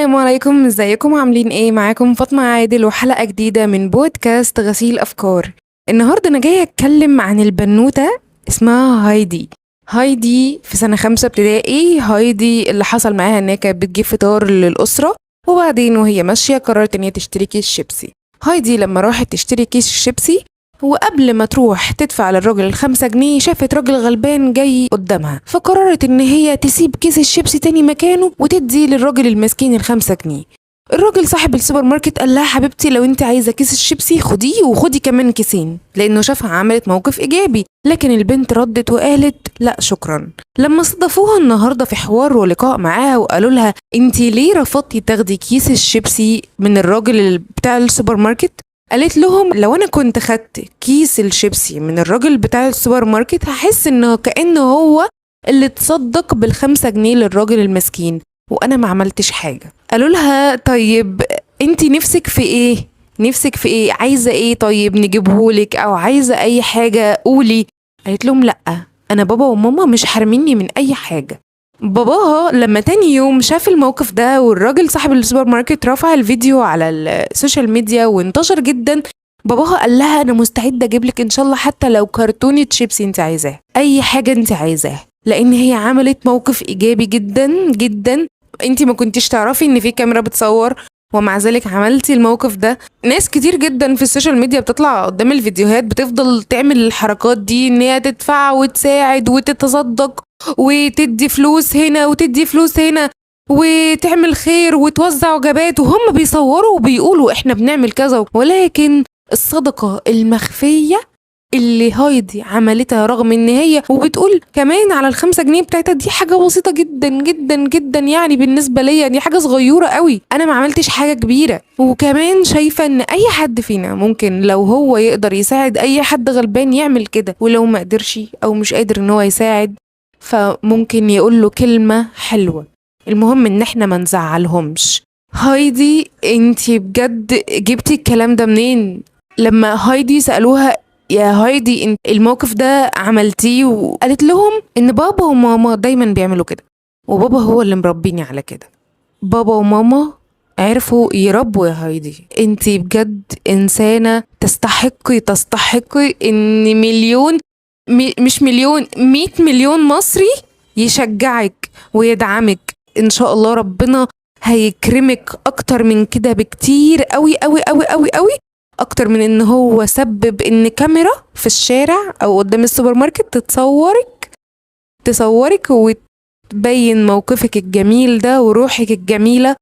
السلام عليكم، ازيكم عاملين ايه؟ معاكم فاطمة عادل وحلقة جديدة من بودكاست غسيل أفكار. النهاردة أنا جاية أتكلم عن البنوتة اسمها هايدي. هايدي في سنة 5 ابتدائي. هايدي اللي حصل معاها ان هي كانت بتجيب فطار للأسرة، وبعدين وهي ماشية قررت ان هي تشتري كيس شيبسي. هايدي لما راحت تشتري كيس شيبسي، وقبل ما تروح تدفع للراجل ال5 جنيه شافت راجل غلبان جاي قدامها، فقررت ان هي تسيب كيس الشيبسي تاني مكانه وتدي للراجل المسكين ال5 جنيه. الراجل صاحب السوبر ماركت قال لها حبيبتي لو انت عايزه كيس الشيبسي خديه وخدي كمان كيسين، لانه شافها عملت موقف ايجابي. لكن البنت ردت وقالت لا شكرا. لما استضافوها النهارده في حوار ولقاء معاها وقالوا لها انت ليه رفضتي تاخدي كيس الشيبسي من الراجل بتاع السوبر ماركت، قالت لهم لو انا كنت خدت كيس الشيبسي من الراجل بتاع السوبر ماركت هحس انه كأنه هو اللي تصدق ب5 جنيه للراجل المسكين وانا ما عملتش حاجة. قالوا لها طيب انتي نفسك في ايه؟ نفسك في ايه؟ عايزة ايه؟ طيب نجيبهولك، او عايزة اي حاجة قولي. قالت لهم لا، انا بابا وماما مش حارميني من اي حاجة. باباها لما تاني يوم شاف الموقف ده والراجل صاحب السوبر ماركت رفع الفيديو على السوشيال ميديا وانتشر جدا، باباها قال لها انا مستعده اجيب لك ان شاء الله حتى لو كرتونه شيبسي انت عايزاه، اي حاجه انت عايزاها، لان هي عملت موقف ايجابي جدا جدا. انت ما كنتيش تعرفي ان في كاميرا بتصور ومع ذلك عملتي الموقف ده. ناس كتير جدا في السوشيال ميديا بتطلع قدام الفيديوهات بتفضل تعمل الحركات دي، ان هي تدفع وتساعد وتتصدق وتدي فلوس هنا وتدي فلوس هنا وتعمل خير وتوزع وجبات، وهم بيصوروا وبيقولوا احنا بنعمل كذا. ولكن الصدقة المخفية اللي هايدي عملتها رغم ان هي وبتقول كمان على ال5 جنيه بتاعتها دي حاجة بسيطة جدا جدا جدا، يعني بالنسبة ليا دي حاجة صغيرة قوي، انا ما عملتش حاجة كبيرة. وكمان شايفة ان اي حد فينا ممكن لو هو يقدر يساعد اي حد غلبان يعمل كده، ولو ما قدرش او مش قادر ان هو يساعد فممكن يقول له كلمة حلوة. المهم ان احنا ما نزعلهمش. هايدي انتي بجد جبتي الكلام ده منين؟ لما هايدي سألوها يا هايدي انت الموقف ده عملتيه، وقالت لهم ان بابا وماما دايما بيعملوا كده، وبابا هو اللي مربيني على كده. بابا وماما عرفوا يربوا يا هايدي. انتي بجد انسانة تستحقي ان مليون مش مليون 100 مليون مصري يشجعك ويدعمك. ان شاء الله ربنا هيكرمك اكتر من كده بكتير قوي قوي قوي قوي قوي، اكتر من ان هو سبب ان كاميرا في الشارع او قدام السوبر ماركت تصورك وتبين موقفك الجميل ده وروحك الجميلة